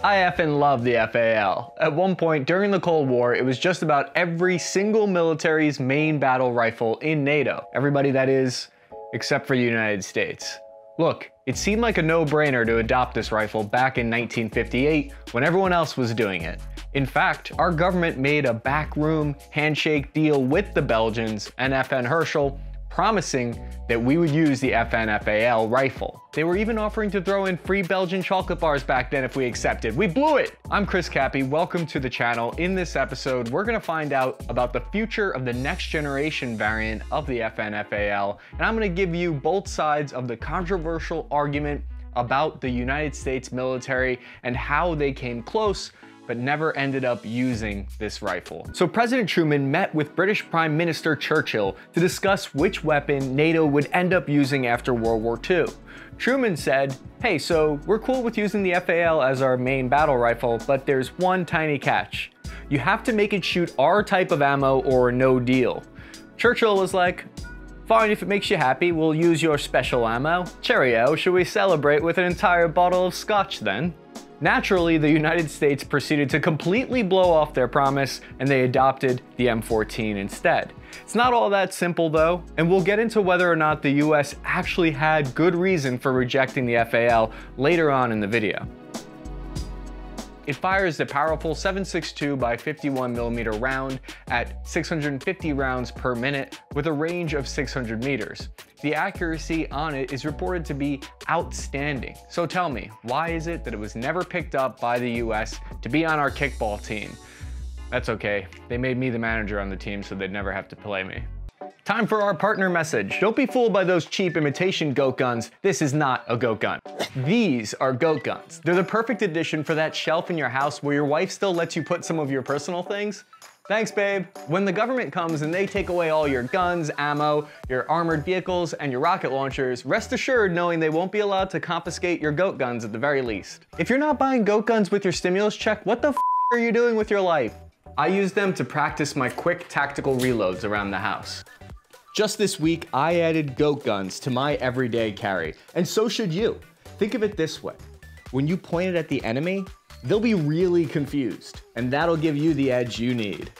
I effing love the FAL. At one point during the Cold War, it was just about every single military's main battle rifle in NATO. Everybody, that is, except for the United States. Look, it seemed like a no-brainer to adopt this rifle back in 1958 when everyone else was doing it. In fact, our government made a backroom handshake deal with the Belgians and FN Herstal, promising that we would use the FN FAL rifle. They were even offering to throw in free Belgian chocolate bars back then if we accepted. We blew it! I'm Cappy, welcome to the channel. In this episode, we're gonna find out about the future of the next generation variant of the FN FAL, and I'm gonna give you both sides of the controversial argument about the United States military and how they came close but never ended up using this rifle. So President Truman met with British Prime Minister Churchill to discuss which weapon NATO would end up using after World War II. Truman said, hey, so we're cool with using the FAL as our main battle rifle, but there's one tiny catch. You have to make it shoot our type of ammo or no deal. Churchill was like, fine, if it makes you happy, we'll use your special ammo. Cheerio, should we celebrate with an entire bottle of scotch then? Naturally, the United States proceeded to completely blow off their promise, and they adopted the M14 instead. It's not all that simple though, and we'll get into whether or not the US actually had good reason for rejecting the FAL later on in the video. It fires a powerful 7.62 by 51mm round at 650 rounds per minute with a range of 600 meters. The accuracy on it is reported to be outstanding. So tell me, why is it that it was never picked up by the US to be on our kickball team? That's okay, they made me the manager on the team so they'd never have to play me. Time for our partner message. Don't be fooled by those cheap imitation goat guns. This is not a goat gun. These are goat guns. They're the perfect addition for that shelf in your house where your wife still lets you put some of your personal things. Thanks, babe. When the government comes and they take away all your guns, ammo, your armored vehicles, and your rocket launchers, rest assured knowing they won't be allowed to confiscate your goat guns at the very least. If you're not buying goat guns with your stimulus check, what the f are you doing with your life? I use them to practice my quick tactical reloads around the house. Just this week, I added goat guns to my everyday carry, and so should you. Think of it this way. When you point it at the enemy, they'll be really confused, and that'll give you the edge you need.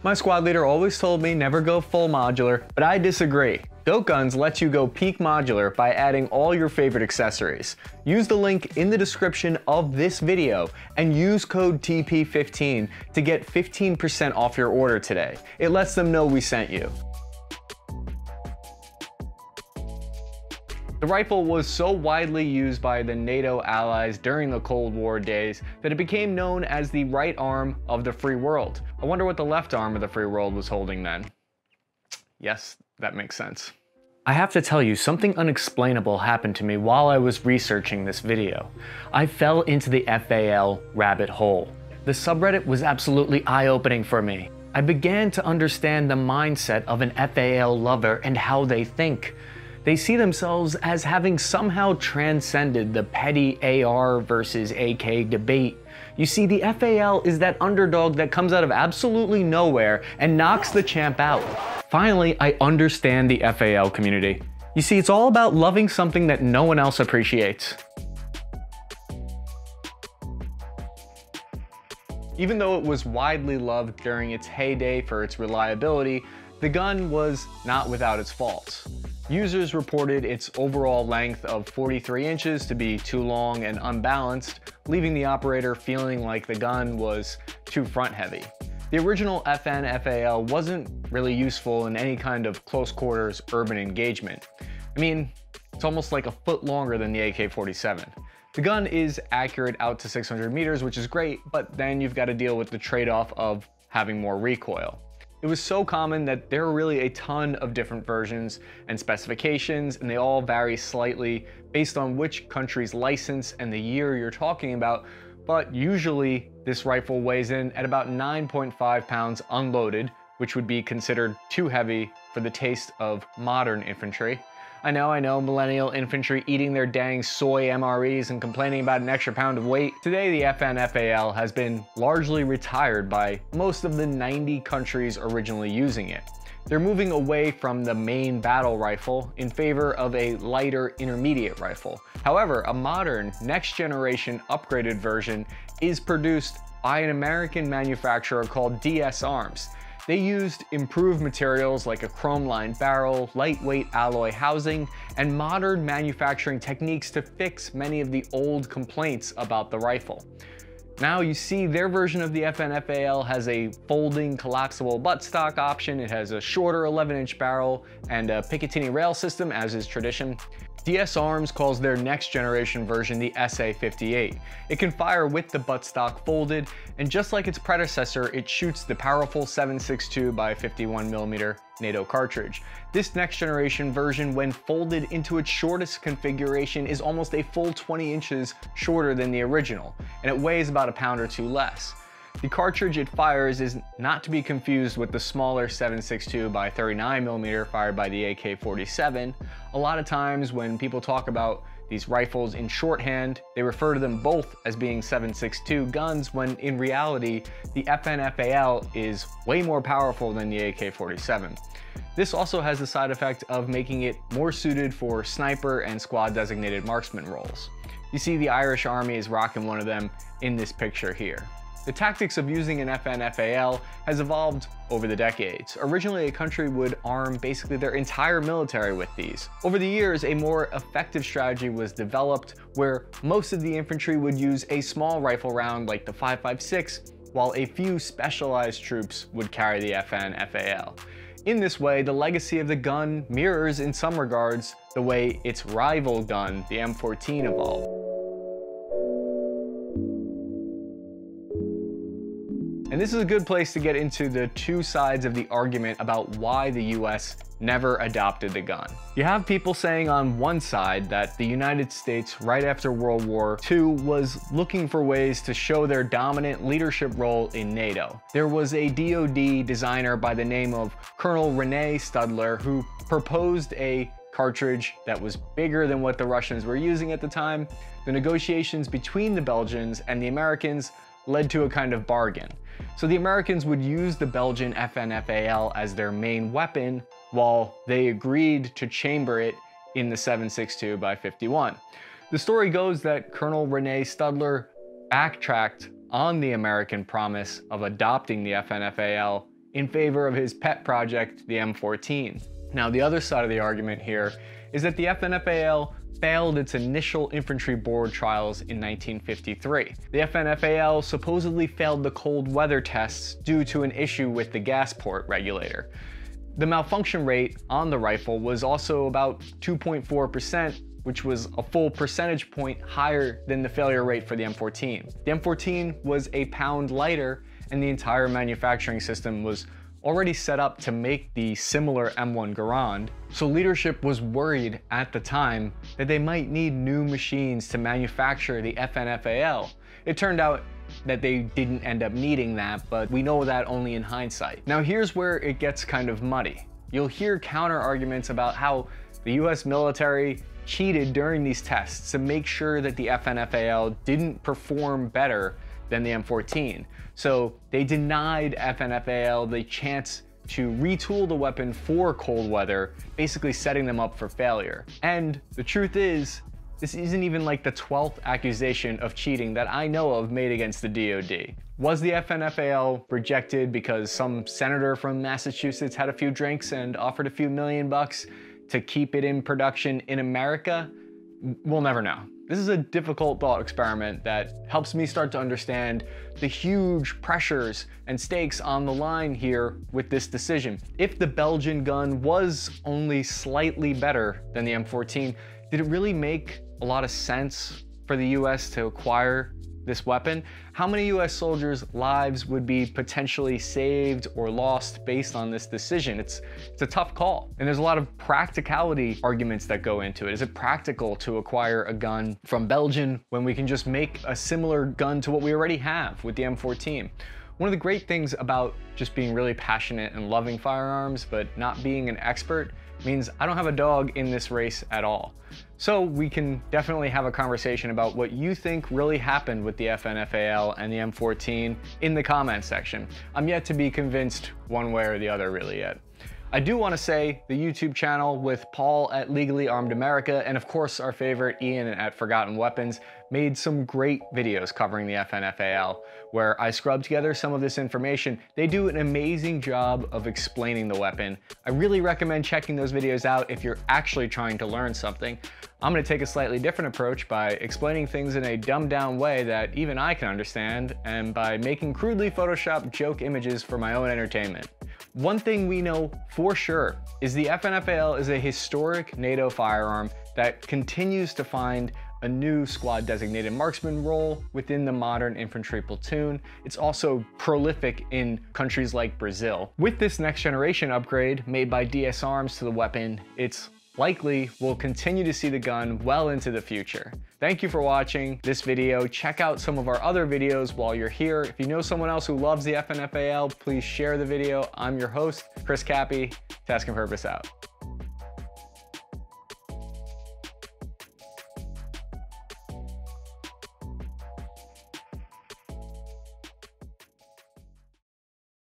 My squad leader always told me never go full modular, but I disagree. Goat guns lets you go peak modular by adding all your favorite accessories. Use the link in the description of this video and use code TP15 to get 15% off your order today. It lets them know we sent you. The rifle was so widely used by the NATO allies during the Cold War days that it became known as the right arm of the free world. I wonder what the left arm of the free world was holding then. Yes, that makes sense. I have to tell you, something unexplainable happened to me while I was researching this video. I fell into the FAL rabbit hole. The subreddit was absolutely eye-opening for me. I began to understand the mindset of an FAL lover and how they think. They see themselves as having somehow transcended the petty AR versus AK debate. You see, the FAL is that underdog that comes out of absolutely nowhere and knocks the champ out. Finally, I understand the FAL community. You see, it's all about loving something that no one else appreciates. Even though it was widely loved during its heyday for its reliability, the gun was not without its faults. Users reported its overall length of 43 inches to be too long and unbalanced, leaving the operator feeling like the gun was too front heavy. The original FN FAL wasn't really useful in any kind of close quarters urban engagement. I mean, it's almost like a foot longer than the AK-47. The gun is accurate out to 600 meters, which is great, but then you've got to deal with the trade-off of having more recoil. It was so common that there are really a ton of different versions and specifications, and they all vary slightly based on which country's license and the year you're talking about, but usually this rifle weighs in at about 9.5 pounds unloaded, which would be considered too heavy for the taste of modern infantry. I know, millennial infantry eating their dang soy MREs and complaining about an extra pound of weight. Today, the FN FAL has been largely retired by most of the 90 countries originally using it. They're moving away from the main battle rifle in favor of a lighter intermediate rifle. However, a modern, next-generation upgraded version is produced by an American manufacturer called DS Arms. They used improved materials like a chrome-lined barrel, lightweight alloy housing, and modern manufacturing techniques to fix many of the old complaints about the rifle. Now you see their version of the FN FAL has a folding collapsible buttstock option, it has a shorter 11-inch barrel, and a Picatinny rail system as is tradition. DS Arms calls their next generation version the SA-58. It can fire with the buttstock folded, and just like its predecessor, it shoots the powerful 7.62 by 51mm NATO cartridge. This next generation version, when folded into its shortest configuration, is almost a full 20 inches shorter than the original, and it weighs about a pound or two less. The cartridge it fires is not to be confused with the smaller 7.62 by 39mm fired by the AK-47. A lot of times when people talk about these rifles in shorthand, they refer to them both as being 7.62 guns, when in reality, the FN FAL is way more powerful than the AK-47. This also has the side effect of making it more suited for sniper and squad designated marksman roles. You see the Irish Army is rocking one of them in this picture here. The tactics of using an FN FAL has evolved over the decades. Originally, a country would arm basically their entire military with these. Over the years, a more effective strategy was developed where most of the infantry would use a small rifle round like the 5.56, while a few specialized troops would carry the FN FAL. In this way, the legacy of the gun mirrors in some regards the way its rival gun, the M14, evolved. And this is a good place to get into the two sides of the argument about why the US never adopted the gun. You have people saying on one side that the United States, right after World War II, was looking for ways to show their dominant leadership role in NATO. There was a DoD designer by the name of Colonel Rene Studler who proposed a cartridge that was bigger than what the Russians were using at the time. The negotiations between the Belgians and the Americans led to a kind of bargain. So the Americans would use the Belgian FN FAL as their main weapon, while they agreed to chamber it in the 7.62 by 51. The story goes that Colonel Rene Studler backtracked on the American promise of adopting the FN FAL in favor of his pet project, the M14. Now, the other side of the argument here is that the FN FAL failed its initial infantry board trials in 1953. The FN FAL supposedly failed the cold weather tests due to an issue with the gas port regulator. The malfunction rate on the rifle was also about 2.4%, which was a full percentage point higher than the failure rate for the M14. The M14 was a pound lighter, and the entire manufacturing system was already set up to make the similar M1 Garand, so leadership was worried at the time that they might need new machines to manufacture the FN FAL. It turned out that they didn't end up needing that, but we know that only in hindsight. Now here's where it gets kind of muddy. You'll hear counter arguments about how the US military cheated during these tests to make sure that the FN FAL didn't perform better than the M14. So they denied FN FAL the chance to retool the weapon for cold weather, basically setting them up for failure. And the truth is, this isn't even like the 12th accusation of cheating that I know of made against the DoD. Was the FN FAL rejected because some senator from Massachusetts had a few drinks and offered a few $1 million to keep it in production in America? We'll never know. This is a difficult thought experiment that helps me start to understand the huge pressures and stakes on the line here with this decision. If the Belgian gun was only slightly better than the M14, did it really make a lot of sense for the US to acquire this weapon? How many US soldiers' lives would be potentially saved or lost based on this decision? It's a tough call. And there's a lot of practicality arguments that go into it. Is it practical to acquire a gun from Belgium when we can just make a similar gun to what we already have with the M14? One of the great things about just being really passionate and loving firearms, but not being an expert, means I don't have a dog in this race at all. So we can definitely have a conversation about what you think really happened with the FN FAL and the M14 in the comment section. I'm yet to be convinced one way or the other really yet. I do want to say the YouTube channel with Paul at Legally Armed America, and of course our favorite Ian at Forgotten Weapons, made some great videos covering the FN FAL, where I scrubbed together some of this information. They do an amazing job of explaining the weapon. I really recommend checking those videos out if you're actually trying to learn something. I'm going to take a slightly different approach by explaining things in a dumbed down way that even I can understand, and by making crudely photoshopped joke images for my own entertainment. One thing we know for sure is the FN FAL is a historic NATO firearm that continues to find a new squad designated marksman role within the modern infantry platoon. It's also prolific in countries like Brazil. With this next generation upgrade made by DS Arms to the weapon, it's likely we'll continue to see the gun well into the future. Thank you for watching this video. Check out some of our other videos while you're here. If you know someone else who loves the FN FAL, please share the video. I'm your host, Chris Cappy. Task and Purpose out.